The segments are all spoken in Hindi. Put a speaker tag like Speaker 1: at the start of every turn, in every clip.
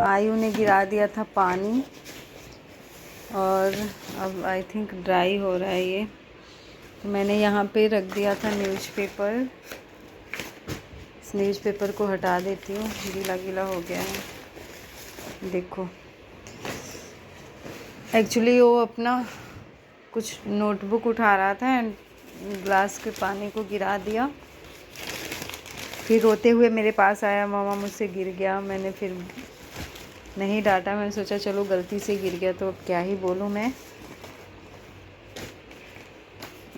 Speaker 1: आयु ने गिरा दिया था पानी और अब आई थिंक ड्राई हो रहा है ये। तो मैंने यहाँ पे रख दिया था न्यूज़पेपर। इस न्यूज़पेपर को हटा देती हूँ, गीला गीला हो गया है। देखो एक्चुअली वो अपना कुछ नोटबुक उठा रहा था एंड ग्लास के पानी को गिरा दिया। फिर रोते हुए मेरे पास आया, मामा मुझसे गिर गया। मैंने फिर नहीं डांटा, मैंने सोचा चलो गलती से गिर गया तो अब क्या ही बोलूँ मैं।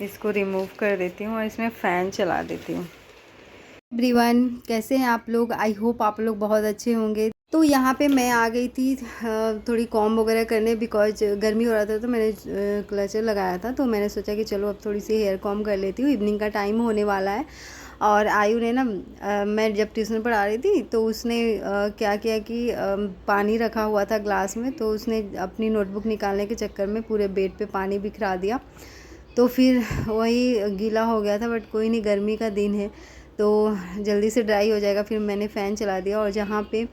Speaker 1: इसको रिमूव कर देती हूँ और इसमें फ़ैन चला देती हूँ। एवरीवन, कैसे हैं आप लोग? आई होप आप लोग बहुत अच्छे होंगे। तो यहाँ पे मैं आ गई थी थोड़ी कॉम वगैरह करने, बिकॉज गर्मी हो रहा था तो मैंने क्लचर लगाया था। तो मैंने सोचा कि चलो अब थोड़ी सी हेयर कॉम कर लेती हूँ, इवनिंग का टाइम होने वाला है। और आयु ने ना मैं जब ट्यूशन पढ़ा रही थी तो उसने क्या किया कि पानी रखा हुआ था ग्लास में, तो उसने अपनी नोटबुक निकालने के चक्कर में पूरे बेड पे पानी बिखरा दिया। तो फिर वही गीला हो गया था, बट कोई नहीं, गर्मी का दिन है तो जल्दी से ड्राई हो जाएगा। फिर मैंने फ़ैन चला दिया और जहाँ पे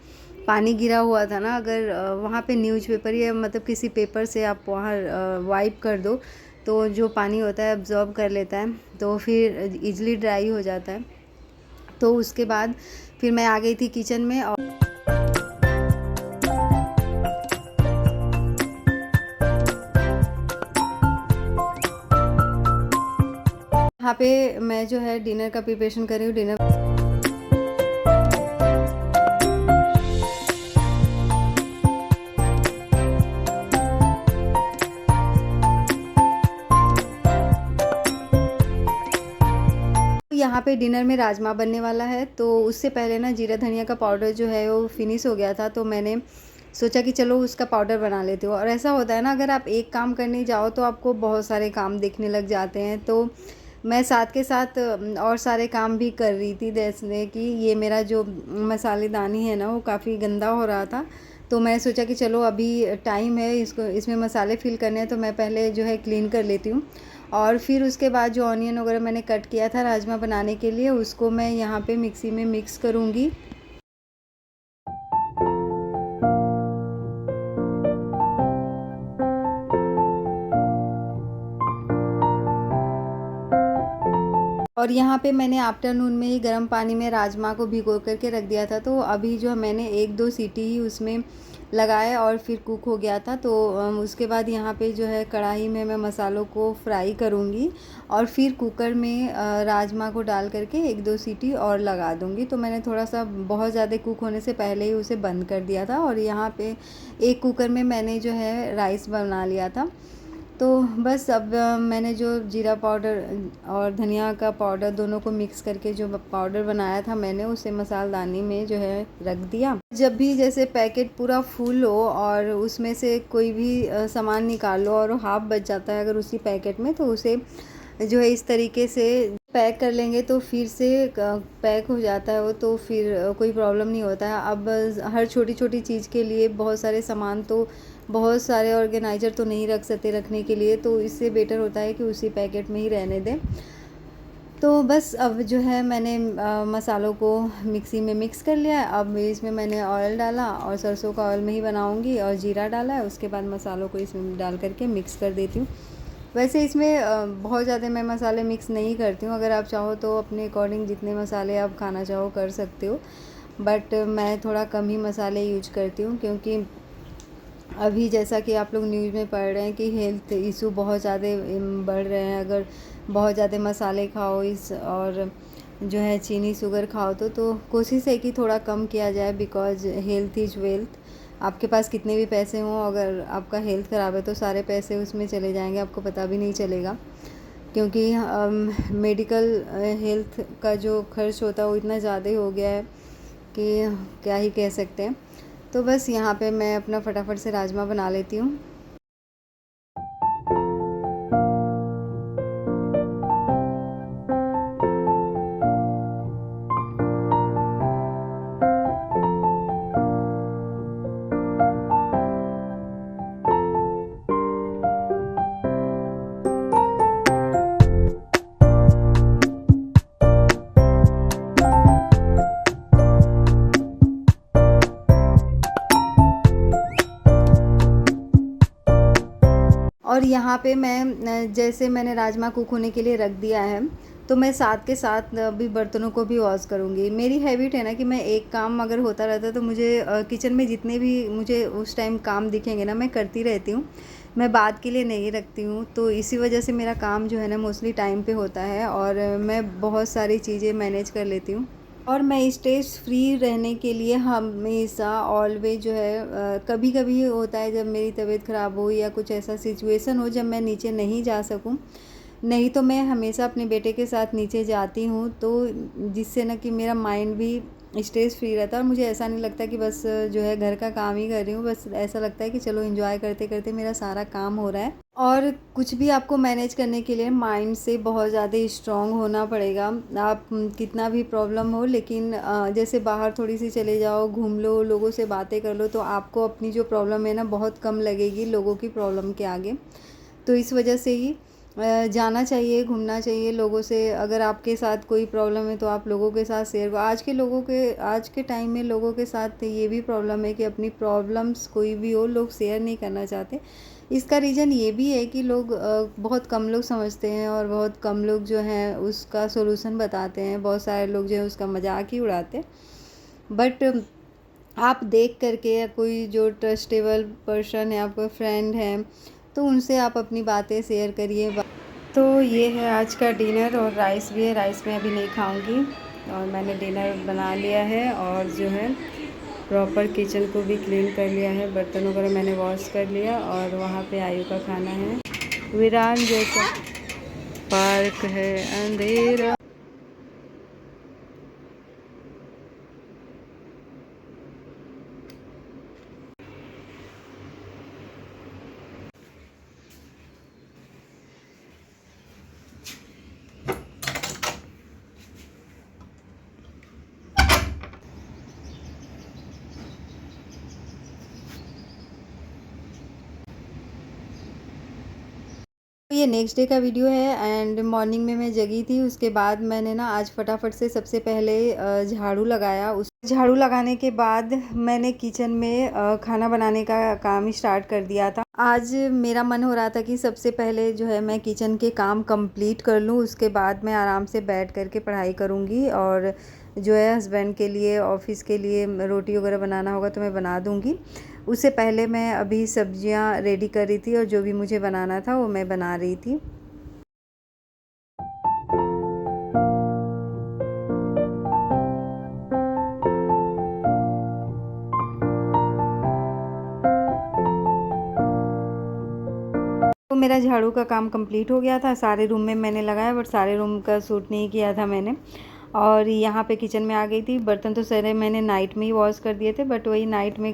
Speaker 1: पानी गिरा हुआ था ना, अगर वहाँ पे न्यूज़पेपर या मतलब किसी पेपर से आप वहाँ वाइप कर दो तो जो पानी होता है अब्ज़ॉर्ब कर लेता है, तो फिर इजीली ड्राई हो जाता है। तो उसके बाद फिर मैं आ गई थी किचन में और यहाँ पे मैं जो है डिनर का प्रिपरेशन कर रही हूँ। डिनर यहाँ पे डिनर में राजमा बनने वाला है। तो उससे पहले ना जीरा धनिया का पाउडर जो है वो फिनिश हो गया था, तो मैंने सोचा कि चलो उसका पाउडर बना लेती हूँ। और ऐसा होता है ना, अगर आप एक काम करने जाओ तो आपको बहुत सारे काम दिखने लग जाते हैं। तो मैं साथ के साथ और सारे काम भी कर रही थी, जैसे कि ये मेरा जो मसालेदानी है ना वो काफ़ी गंदा हो रहा था। तो मैं सोचा कि चलो अभी टाइम है, इसको इसमें मसाले फिल करने हैं तो मैं पहले जो है क्लीन कर लेती हूँ। और फिर उसके बाद जो ऑनियन वगैरह मैंने कट किया था राजमा बनाने के लिए, उसको मैं यहाँ पे मिक्सी में मिक्स करूँगी। और यहाँ पे मैंने आफ्टरनून में ही गर्म पानी में राजमा को भिगो करके रख दिया था। तो अभी जो मैंने एक दो सीटी ही उसमें लगाया और फिर कुक हो गया था। तो उसके बाद यहाँ पे जो है कढ़ाई में मैं मसालों को फ्राई करूँगी और फिर कुकर में राजमा को डाल करके एक दो सीटी और लगा दूँगी। तो मैंने थोड़ा सा बहुत ज़्यादा कुक होने से पहले ही उसे बंद कर दिया था। और यहाँ पे एक कुकर में मैंने जो है राइस बना लिया था। तो बस अब मैंने जो जीरा पाउडर और धनिया का पाउडर दोनों को मिक्स करके जो पाउडर बनाया था मैंने, उसे मसालदानी में जो है रख दिया। जब भी जैसे पैकेट पूरा फुल हो और उसमें से कोई भी सामान निकाल लो और हाफ बच जाता है अगर उसी पैकेट में, तो उसे जो है इस तरीके से पैक कर लेंगे तो फिर से पैक हो जाता है वो, तो फिर कोई प्रॉब्लम नहीं होता है। अब हर छोटी छोटी चीज़ के लिए बहुत सारे सामान, तो बहुत सारे ऑर्गेनाइज़र तो नहीं रख सकते रखने के लिए, तो इससे बेटर होता है कि उसी पैकेट में ही रहने दें। तो बस अब जो है मैंने मसालों को मिक्सी में मिक्स कर लिया है। अब इसमें मैंने ऑयल डाला और सरसों का ऑयल में ही बनाऊंगी, और जीरा डाला है। उसके बाद मसालों को इसमें डाल करके मिक्स कर देती हूँ। वैसे इसमें बहुत ज़्यादा मैं मसाले मिक्स नहीं करती हूँ, अगर आप चाहो तो अपने अकॉर्डिंग जितने मसाले आप खाना चाहो कर सकते हो, बट मैं थोड़ा कम ही मसाले यूज करती हूँ, क्योंकि अभी जैसा कि आप लोग न्यूज़ में पढ़ रहे हैं कि हेल्थ इशू बहुत ज़्यादा बढ़ रहे हैं। अगर बहुत ज़्यादा मसाले खाओ इस और जो है चीनी शुगर खाओ तो कोशिश है कि थोड़ा कम किया जाए, बिकॉज हेल्थ इज़ वेल्थ। आपके पास कितने भी पैसे हों, अगर आपका हेल्थ ख़राब है तो सारे पैसे उसमें चले जाएंगे, आपको पता भी नहीं चलेगा। क्योंकि मेडिकल हेल्थ का जो खर्च होता है वो इतना ज़्यादा हो गया है कि क्या ही कह सकते हैं। तो बस यहाँ पे मैं अपना फटाफट से राजमा बना लेती हूँ। और यहाँ पे मैं जैसे मैंने राजमा कुक होने के लिए रख दिया है, तो मैं साथ के साथ अभी बर्तनों को भी वॉश करूँगी। मेरी हैबिट है ना कि मैं एक काम अगर होता रहता है तो मुझे किचन में जितने भी मुझे उस टाइम काम दिखेंगे ना, मैं करती रहती हूँ। मैं बाद के लिए नहीं रखती हूँ, तो इसी वजह से मेरा काम जो है ना मोस्टली टाइम पे होता है और मैं बहुत सारी चीज़ें मैनेज कर लेती हूँ। और मैं स्ट्रेस फ्री रहने के लिए हमेशा ऑलवेज जो है कभी कभी होता है जब मेरी तबीयत ख़राब हो या कुछ ऐसा सिचुएशन हो जब मैं नीचे नहीं जा सकूं, नहीं तो मैं हमेशा अपने बेटे के साथ नीचे जाती हूँ, तो जिससे ना कि मेरा माइंड भी स्ट्रेस फ्री रहता है और मुझे ऐसा नहीं लगता कि बस जो है घर का काम ही कर रही हूँ, बस ऐसा लगता है कि चलो एंजॉय करते करते मेरा सारा काम हो रहा है। और कुछ भी आपको मैनेज करने के लिए माइंड से बहुत ज़्यादा स्ट्रांग होना पड़ेगा। आप कितना भी प्रॉब्लम हो, लेकिन जैसे बाहर थोड़ी सी चले जाओ, घूम लो, लोगों से बातें कर लो, तो आपको अपनी जो प्रॉब्लम है ना बहुत कम लगेगी लोगों की प्रॉब्लम के आगे। तो इस वजह से ही जाना चाहिए, घूमना चाहिए लोगों से। अगर आपके साथ कोई प्रॉब्लम है तो आप लोगों के साथ शेयर करो। आज के टाइम में लोगों के साथ ये भी प्रॉब्लम है कि अपनी प्रॉब्लम्स कोई भी हो लोग शेयर नहीं करना चाहते। इसका रीज़न ये भी है कि लोग बहुत कम लोग समझते हैं और बहुत कम लोग जो हैं उसका सॉल्यूशन बताते हैं। बहुत सारे लोग जो है उसका मजाक ही उड़ाते हैं। बट आप देख करके या कोई जो ट्रस्टेबल पर्सन है, आपका फ्रेंड है, तो उनसे आप अपनी बातें शेयर करिए। तो ये है आज का डिनर और राइस भी है। राइस मैं अभी नहीं खाऊंगी और मैंने डिनर बना लिया है और जो है प्रॉपर किचन को भी क्लीन कर लिया है, बर्तन वगैरह मैंने वॉश कर लिया। और वहाँ पे आयु का खाना है। वीरान जैसा पार्क है, अंधेरा। ये नेक्स्ट डे का वीडियो है एंड मॉर्निंग में मैं जगी थी। उसके बाद मैंने ना आज फटाफट से सबसे पहले झाड़ू लगाया। उस झाड़ू लगाने के बाद मैंने किचन में खाना बनाने का काम स्टार्ट कर दिया था। आज मेरा मन हो रहा था कि सबसे पहले जो है मैं किचन के काम कंप्लीट कर लूँ, उसके बाद मैं आराम से बैठ करके पढ़ाई करूँगी। और जो है हस्बैंड के लिए ऑफिस के लिए रोटी वगैरह बनाना होगा तो मैं बना दूँगी। उससे पहले मैं अभी सब्जियां रेडी कर रही थी और जो भी मुझे बनाना था वो मैं बना रही थी। तो मेरा झाड़ू का काम कंप्लीट हो गया था। सारे रूम में मैंने लगाया बट सारे रूम का सूट नहीं किया था मैंने। और यहाँ पे किचन में आ गई थी। बर्तन तो सारे मैंने नाइट में ही वॉश कर दिए थे, बट वही नाइट में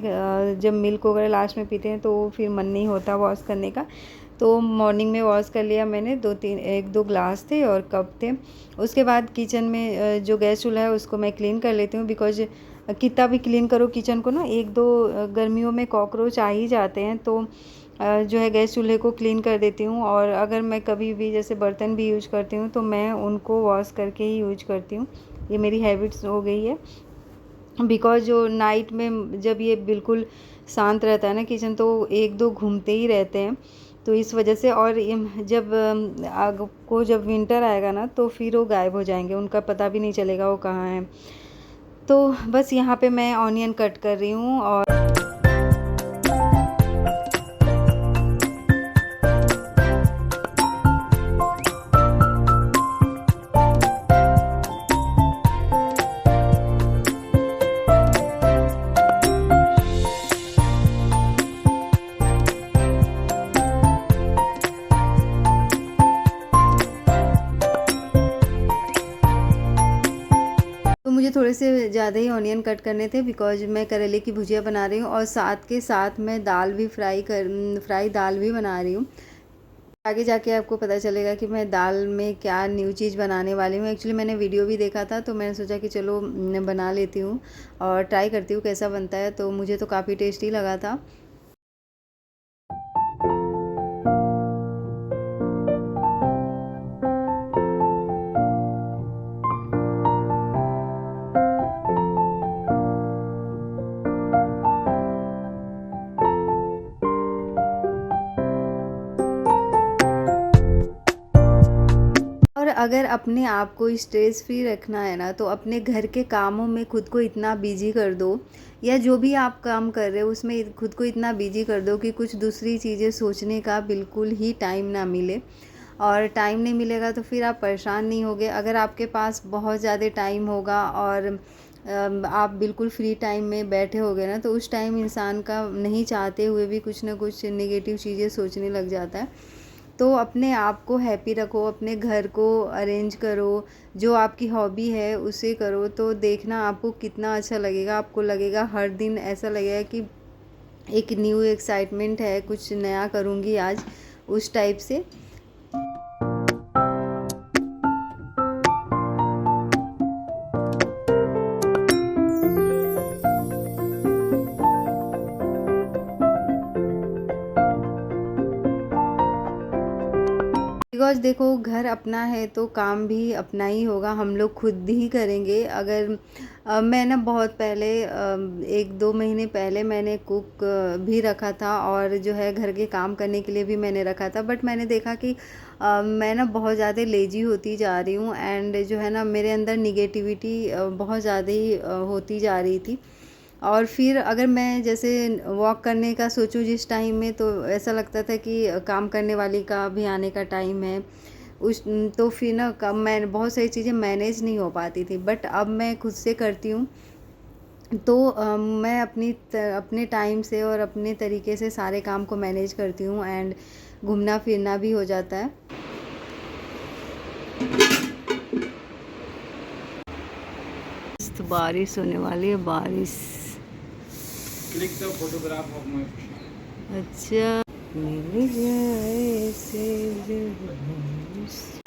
Speaker 1: जब मिल्क वगैरह लास्ट में पीते हैं तो फिर मन नहीं होता वॉश करने का। तो मॉर्निंग में वॉश कर लिया मैंने। एक दो ग्लास थे और कप थे। उसके बाद किचन में जो गैस चूल्हा है उसको मैं क्लीन कर लेती हूँ, बिकॉज कितना भी क्लीन करो किचन को ना, एक दो गर्मियों में कॉकरोच आ ही जाते हैं। तो जो है गैस चूल्हे को क्लीन कर देती हूँ। और अगर मैं कभी भी जैसे बर्तन भी यूज करती हूँ तो मैं उनको वॉश करके ही यूज करती हूँ। ये मेरी हैबिट्स हो गई है, बिकॉज जो नाइट में जब ये बिल्कुल शांत रहता है ना किचन, तो एक दो घूमते ही रहते हैं। तो इस वजह से, और जब आग को जब विंटर आएगा ना तो फिर वो गायब हो जाएंगे, उनका पता भी नहीं चलेगा वो कहाँ हैं। तो बस यहाँ पे मैं ऑनियन कट कर रही हूँ। और तो मुझे थोड़े से ज़्यादा ही ऑनियन कट करने थे, बिकॉज मैं करेले की भुजिया बना रही हूँ और साथ के साथ मैं दाल भी फ्राई दाल भी बना रही हूँ। आगे जाके आपको पता चलेगा कि मैं दाल में क्या न्यू चीज़ बनाने वाली हूँ। एक्चुअली मैंने वीडियो भी देखा था तो मैंने सोचा कि चलो बना लेती हूँ और ट्राई करती हूँ कैसा बनता है। तो मुझे तो काफ़ी टेस्टी लगा था। अगर अपने आप को स्ट्रेस फ्री रखना है ना, तो अपने घर के कामों में खुद को इतना बिजी कर दो, या जो भी आप काम कर रहे हो उसमें खुद को इतना बिजी कर दो कि कुछ दूसरी चीज़ें सोचने का बिल्कुल ही टाइम ना मिले। और टाइम नहीं मिलेगा तो फिर आप परेशान नहीं होगे। अगर आपके पास बहुत ज़्यादा टाइम होगा और आप बिल्कुल फ्री टाइम में बैठे होगे ना, तो उस टाइम इंसान का नहीं चाहते हुए भी कुछ ना कुछ नेगेटिव चीज़ें सोचने लग जाता है। तो अपने आप को हैप्पी रखो, अपने घर को अरेंज करो, जो आपकी हॉबी है उसे करो, तो देखना आपको कितना अच्छा लगेगा। आपको लगेगा हर दिन ऐसा लगेगा कि एक न्यू एक्साइटमेंट है, कुछ नया करूँगी आज, उस टाइप से। बिकॉज़ देखो, घर अपना है तो काम भी अपना ही होगा, हम लोग खुद ही करेंगे। अगर मैं ना बहुत पहले 1-2 महीने पहले मैंने कुक भी रखा था, और जो है घर के काम करने के लिए भी मैंने रखा था। बट मैंने देखा कि मैं ना बहुत ज़्यादा लेज़ी होती जा रही हूँ, एंड जो है ना मेरे अंदर निगेटिविटी बहुत ज़्यादा ही होती जा रही थी। और फिर अगर मैं जैसे वॉक करने का सोचूं जिस टाइम में, तो ऐसा लगता था कि काम करने वाली का भी आने का टाइम है उस, तो फिर ना कम मैं बहुत सारी चीज़ें मैनेज नहीं हो पाती थी। बट अब मैं खुद से करती हूँ, तो मैं अपने टाइम से और अपने तरीके से सारे काम को मैनेज करती हूँ, एंड घूमना फिरना भी हो जाता है। मस्त बारिश होने वाली है, बारिश।
Speaker 2: Click the photograph of my
Speaker 1: अच्छा, मिल जाए से।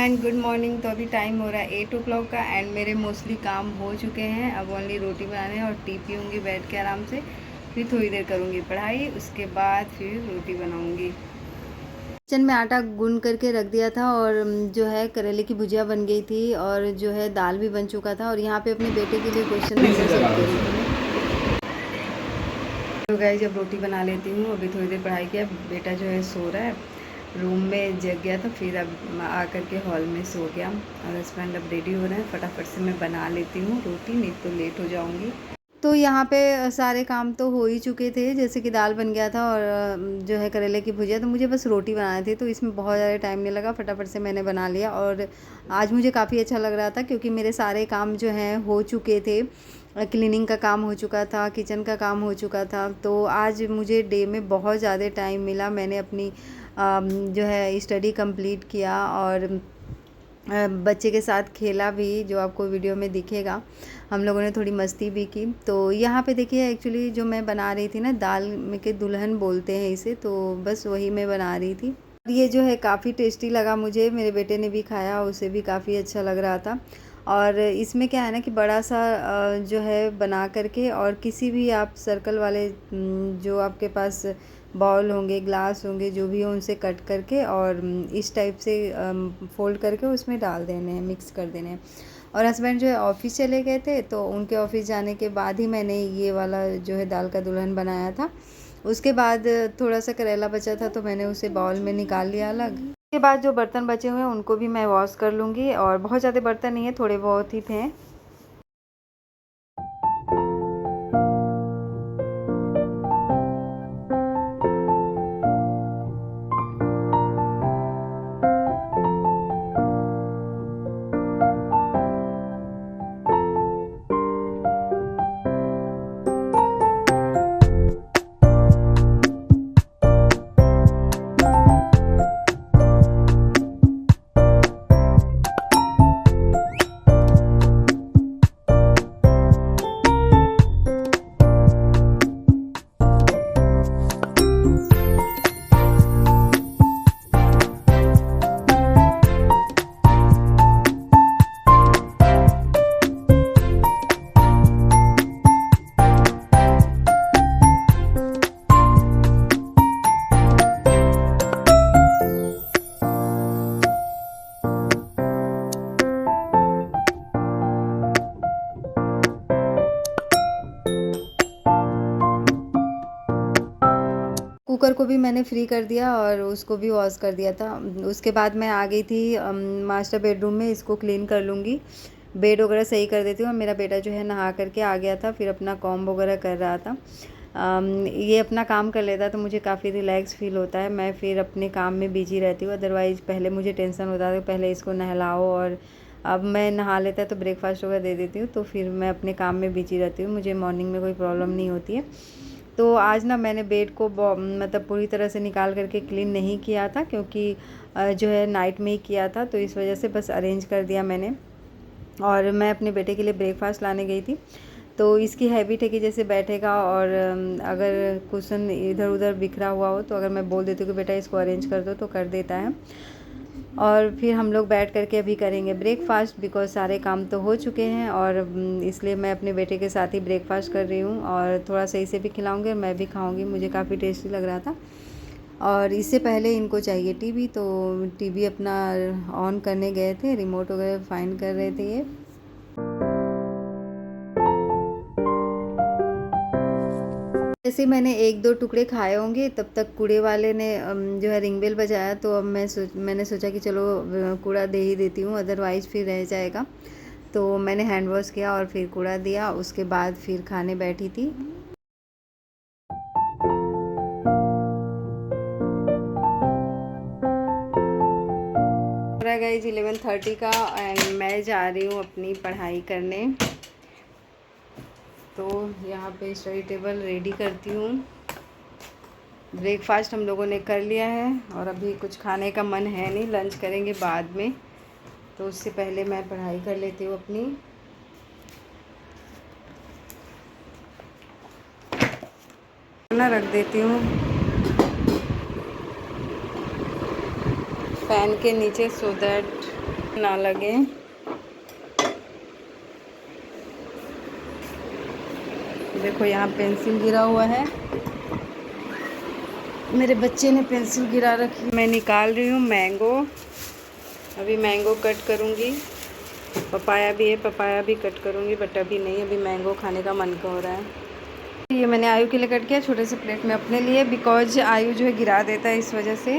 Speaker 1: And good morning. तो अभी टाइम हो रहा है 8 o'clock का, एंड मेरे मोस्टली काम हो चुके हैं। अब ओनली रोटी बनाने और टी पीऊँगी बैठ के आराम से। फिर थोड़ी देर करूँगी पढ़ाई, उसके बाद फिर रोटी बनाऊँगी। किचन में आटा गूंद करके रख दिया था, और जो है करेले की भुजिया बन गई थी, और जो है दाल भी बन चुका था। और यहाँ पे अपने बेटे के लिए क्वेश्चन आंसर सेट कर रही थी। तो गाइस, जब रोटी बना लेती हूँ, अभी थोड़ी देर पढ़ाई किया, बेटा जो है सो रहा है, रूम में जग गया था, फिर अब आकर के हॉल में सो गया। और हस्बैंड अब रेडी हो रहे हैं, फटाफट से मैं बना लेती हूँ रोटी, नहीं तो लेट हो जाऊँगी। तो यहाँ पे सारे काम तो हो ही चुके थे, जैसे कि दाल बन गया था, और जो है करेले की भुजिया, तो मुझे बस रोटी बनानी थी, तो इसमें बहुत ज़्यादा टाइम नहीं लगा, फटाफट से मैंने बना लिया। और आज मुझे काफ़ी अच्छा लग रहा था, क्योंकि मेरे सारे काम जो हैं हो चुके थे। क्लीनिंग का काम हो चुका था, किचन का काम हो चुका था, तो आज मुझे डे में बहुत ज़्यादा टाइम मिला। मैंने अपनी जो है स्टडी कंप्लीट किया, और बच्चे के साथ खेला भी, जो आपको वीडियो में दिखेगा। हम लोगों ने थोड़ी मस्ती भी की। तो यहाँ पे देखिए, एक्चुअली जो मैं बना रही थी ना, दाल में के दुल्हन बोलते हैं इसे, तो बस वही मैं बना रही थी। ये जो है काफ़ी टेस्टी लगा मुझे, मेरे बेटे ने भी खाया, उसे भी काफ़ी अच्छा लग रहा था। और इसमें क्या है ना कि बड़ा सा जो है बना करके, और किसी भी आप सर्कल वाले जो आपके पास बाउल होंगे, ग्लास होंगे, जो भी हो, उनसे कट करके और इस टाइप से फोल्ड करके उसमें डाल देने हैं, मिक्स कर देने हैं। और हस्बैंड जो है ऑफ़िस चले गए थे, तो उनके ऑफ़िस जाने के बाद ही मैंने ये वाला जो है दाल का दुल्हन बनाया था। उसके बाद थोड़ा सा करेला बचा था, तो मैंने उसे बाउल में निकाल लिया अलग। उसके बाद जो बर्तन बचे हुए हैं उनको भी मैं वॉश कर लूँगी, और बहुत ज़्यादा बर्तन नहीं है, थोड़े बहुत ही थे। कुकर को भी मैंने फ्री कर दिया और उसको भी वॉश कर दिया था। उसके बाद मैं आ गई थी मास्टर बेडरूम में, इसको क्लीन कर लूँगी, बेड वगैरह सही कर देती हूँ। और मेरा बेटा जो है नहा करके आ गया था, फिर अपना कॉम्ब वगैरह कर रहा था। ये अपना काम कर लेता तो मुझे काफ़ी रिलैक्स फील होता है, मैं फिर अपने काम में बिजी रहती हूँ। अदरवाइज़ पहले मुझे टेंशन होता था, पहले इसको नहलाओ, और अब मैं नहा लेता है तो ब्रेकफास्ट वगैरह दे देती हूँ, तो फिर मैं अपने काम में बिजी रहती हूँ, मुझे मॉर्निंग में कोई प्रॉब्लम नहीं होती है। तो आज ना मैंने बेड को मतलब पूरी तरह से निकाल करके क्लीन नहीं किया था, क्योंकि जो है नाइट में ही किया था, तो इस वजह से बस अरेंज कर दिया मैंने। और मैं अपने बेटे के लिए ब्रेकफास्ट लाने गई थी, तो इसकी हैबिट है कि जैसे बैठेगा और अगर कुशन इधर उधर बिखरा हुआ हो तो अगर मैं बोल देती हूँ कि बेटा इसको अरेंज कर दो तो कर देता है। और फिर हम लोग बैठ करके अभी करेंगे ब्रेकफास्ट, बिकॉज सारे काम तो हो चुके हैं, और इसलिए मैं अपने बेटे के साथ ही ब्रेकफास्ट कर रही हूँ, और थोड़ा सा इसे भी खिलाऊँगी और मैं भी खाऊँगी, मुझे काफ़ी टेस्टी लग रहा था। और इससे पहले इनको चाहिए टीवी, तो टीवी अपना ऑन करने गए थे, रिमोट वगैरह फाइंड कर रहे थे ये। जैसे मैंने एक दो टुकड़े खाए होंगे तब तक कूड़े वाले ने जो है रिंग बेल बजाया, तो अब मैंने सोचा कि चलो कूड़ा दे ही देती हूँ, अदरवाइज़ फिर रह जाएगा। तो मैंने हैंड वॉश किया और फिर कूड़ा दिया, उसके बाद फिर खाने बैठी थी। गाइस 11:30 का, एंड मैं जा रही हूँ अपनी पढ़ाई करने। तो यहाँ पे स्टडी टेबल रेडी करती हूँ। ब्रेकफास्ट हम लोगों ने कर लिया है और अभी कुछ खाने का मन है नहीं, लंच करेंगे बाद में, तो उससे पहले मैं पढ़ाई कर लेती हूँ अपनी। खाना रख देती हूँ फैन के नीचे, सो दैट ना लगे। देखो यहाँ पेंसिल गिरा हुआ है, मेरे बच्चे ने पेंसिल गिरा रखी। मैं निकाल रही हूँ मैंगो, अभी मैंगो कट करूँगी। पपाया भी है, पपाया भी कट करूँगी, बट अभी नहीं, अभी मैंगो खाने का मन हो रहा है। ये मैंने आयु के लिए कट किया छोटे से प्लेट में अपने लिए, बिकॉज आयु जो है गिरा देता है, इस वजह से।